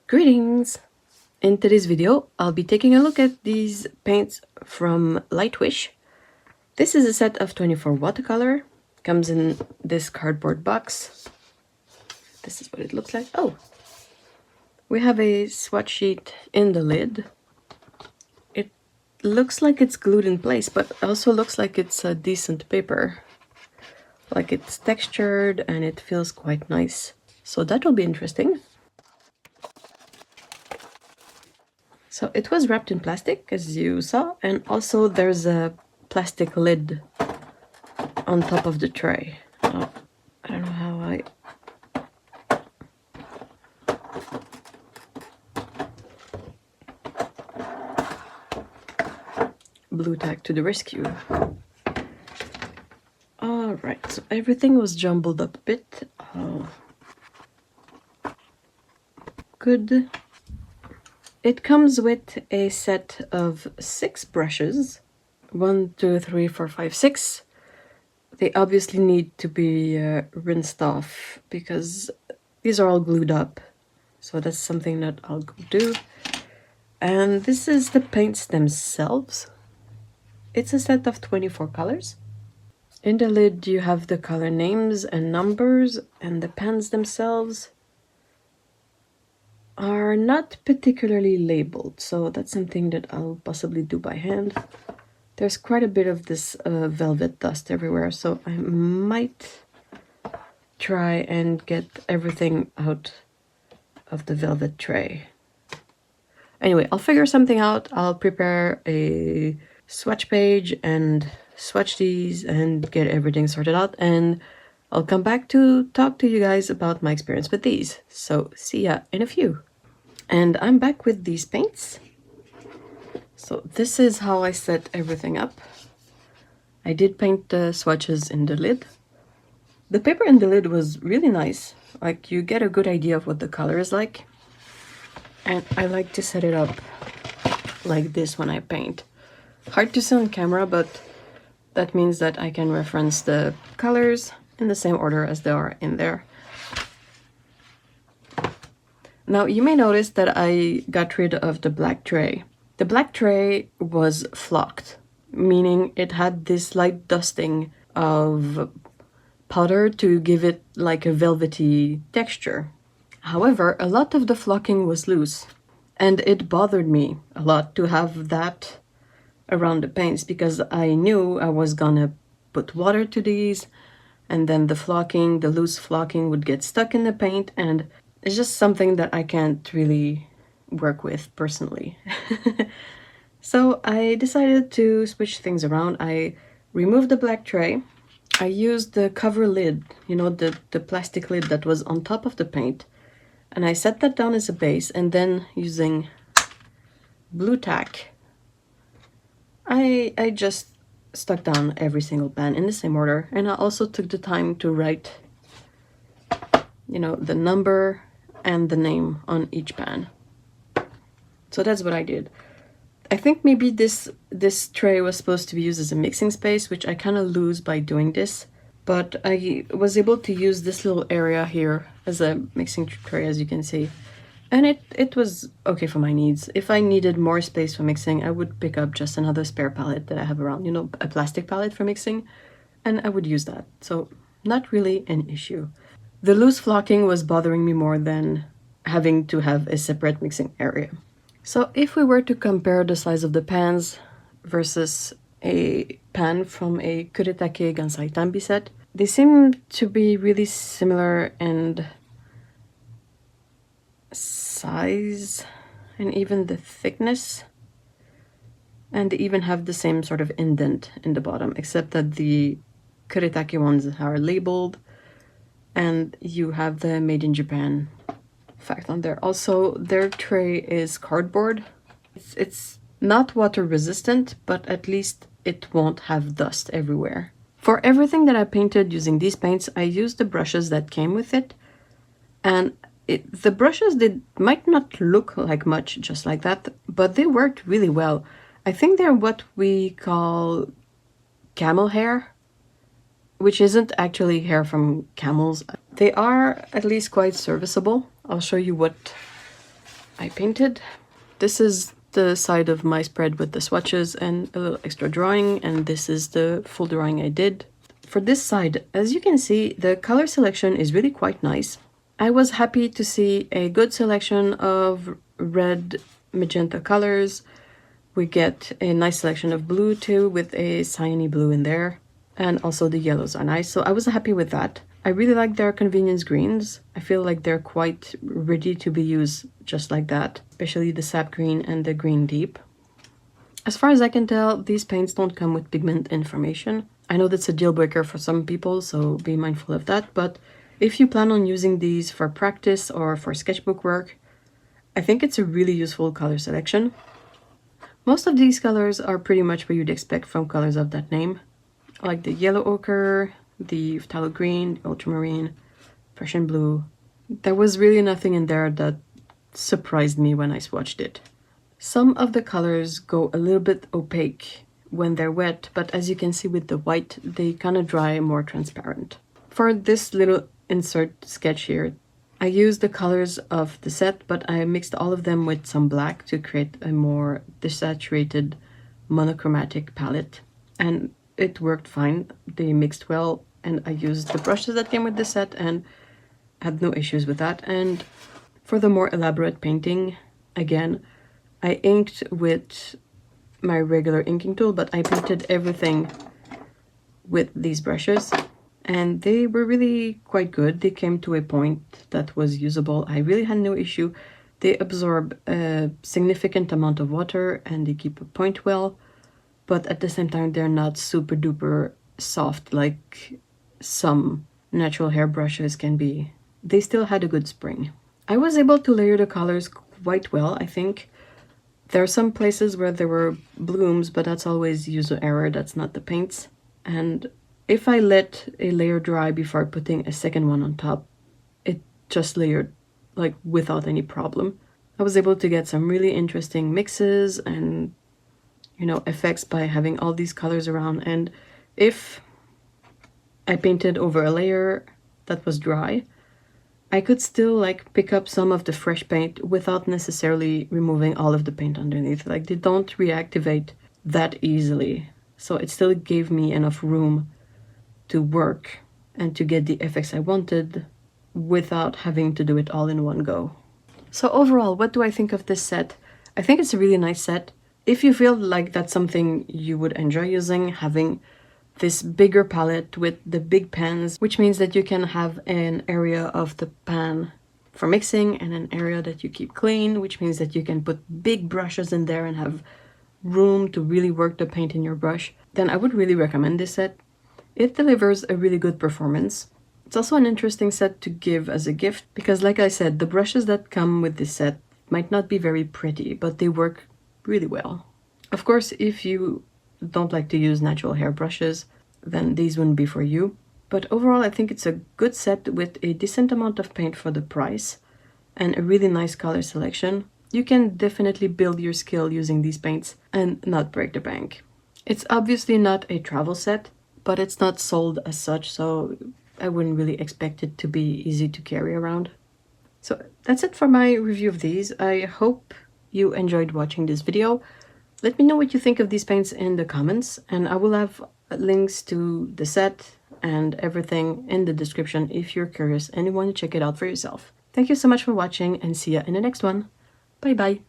Greetings! In today's video, I'll be taking a look at these paints from Lightwish. This is a set of 24 watercolor. Comes in this cardboard box. This is what it looks like. Oh! We have a swatch sheet in the lid. It looks like it's glued in place, but also looks like it's a decent paper. Like it's textured and it feels quite nice. So that will be interesting. So it was wrapped in plastic, as you saw, and also there's a plastic lid on top of the tray. Oh, I don't know how I... Blue tack to the rescue. Alright, so everything was jumbled up a bit. Oh. Good. It comes with a set of 6 brushes. 1, 2, 3, 4, 5, 6. They obviously need to be rinsed off because these are all glued up. So that's something that I'll go do. And this is the paints themselves. It's a set of 24 colors. In the lid you have the color names and numbers, and the pans themselves are not particularly labeled, so that's something that I'll possibly do by hand. There's quite a bit of this velvet dust everywhere, so I might try and get everything out of the velvet tray. Anyway, I'll figure something out. I'll prepare a swatch page and swatch these and get everything sorted out, and I'll come back to talk to you guys about my experience with these. So see ya in a few. And I'm back with these paints. So this is how I set everything up. I did paint the swatches in the lid. The paper in the lid was really nice. Like, you get a good idea of what the color is like. And I like to set it up like this when I paint. Hard to see on camera, but that means that I can reference the colors in the same order as they are in there. Now, you may notice that I got rid of the black tray. The black tray was flocked, meaning it had this light dusting of powder to give it like a velvety texture. However, a lot of the flocking was loose, and it bothered me a lot to have that around the paints because I knew I was gonna put water to these, and then the flocking, the loose flocking would get stuck in the paint, and it's just something that I can't really work with personally. So I decided to switch things around. I removed the black tray. I used the cover lid, you know, the plastic lid that was on top of the paint, and I set that down as a base, and then using blue tack, I just stuck down every single pan in the same order, and I also took the time to write, you know, the number and the name on each pan. So that's what I did. I think maybe this tray was supposed to be used as a mixing space, which I kind of lose by doing this, but I was able to use this little area here as a mixing tray, as you can see, and it was okay for my needs. If I needed more space for mixing, I would pick up just another spare palette that I have around, you know, a plastic palette for mixing, and I would use that. So not really an issue. The loose flocking was bothering me more than having to have a separate mixing area. So if we were to compare the size of the pans versus a pan from a Kuretake Gansai Tambi set, they seem to be really similar in size and even the thickness. And they even have the same sort of indent in the bottom, except that the Kuretake ones are labeled and you have the Made in Japan fact on there. Also, their tray is cardboard. It's not water resistant, but at least it won't have dust everywhere. For everything that I painted using these paints, I used the brushes that came with it, and the brushes might not look like much just like that, but they worked really well. I think they're what we call camel hair, which isn't actually hair from camels. They are at least quite serviceable. I'll show you what I painted. This is the side of my spread with the swatches and a little extra drawing, and this is the full drawing I did. For this side, as you can see, the color selection is really quite nice. I was happy to see a good selection of red, magenta colors. We get a nice selection of blue too, with a cyany blue in there. And also the yellows are nice, so I was happy with that. I really like their convenience greens. I feel like they're quite ready to be used just like that, especially the sap green and the green deep. As far as I can tell, these paints don't come with pigment information. I know that's a deal breaker for some people, so be mindful of that, but if you plan on using these for practice or for sketchbook work, I think it's a really useful color selection. Most of these colors are pretty much what you'd expect from colors of that name, like the yellow ochre, the phthalo green, the ultramarine, Prussian blue. There was really nothing in there that surprised me when I swatched it. Some of the colors go a little bit opaque when they're wet, but as you can see with the white, they kind of dry more transparent. For this little insert sketch here, I used the colors of the set, but I mixed all of them with some black to create a more desaturated monochromatic palette. And it worked fine. They mixed well, and I used the brushes that came with the set and had no issues with that. And for the more elaborate painting, again, I inked with my regular inking tool, but I painted everything with these brushes, and they were really quite good. They came to a point that was usable. I really had no issue. They absorb a significant amount of water and they keep a point well, but at the same time they're not super duper soft like some natural hair brushes can be. They still had a good spring. I was able to layer the colors quite well, I think. There are some places where there were blooms, but that's always user error, that's not the paints. And if I let a layer dry before putting a second one on top, it just layered like without any problem. I was able to get some really interesting mixes and effects by having all these colors around. And if I painted over a layer that was dry, I could still like pick up some of the fresh paint without necessarily removing all of the paint underneath. Like, they don't reactivate that easily. So it still gave me enough room to work and to get the effects I wanted without having to do it all in one go. So overall, what do I think of this set? I think it's a really nice set. If you feel like that's something you would enjoy using, having this bigger palette with the big pans, which means that you can have an area of the pan for mixing and an area that you keep clean, which means that you can put big brushes in there and have room to really work the paint in your brush, then I would really recommend this set. It delivers a really good performance. It's also an interesting set to give as a gift because, like I said, the brushes that come with this set might not be very pretty, but they work really well. Of course, if you don't like to use natural hair brushes, then these wouldn't be for you. But overall, I think it's a good set with a decent amount of paint for the price and a really nice color selection. You can definitely build your skill using these paints and not break the bank. It's obviously not a travel set, but it's not sold as such, so I wouldn't really expect it to be easy to carry around. So that's it for my review of these. I hope you enjoyed watching this video. Let me know what you think of these paints in the comments, and I will have links to the set and everything in the description if you're curious and you want to check it out for yourself. Thank you so much for watching, and see ya in the next one. Bye bye.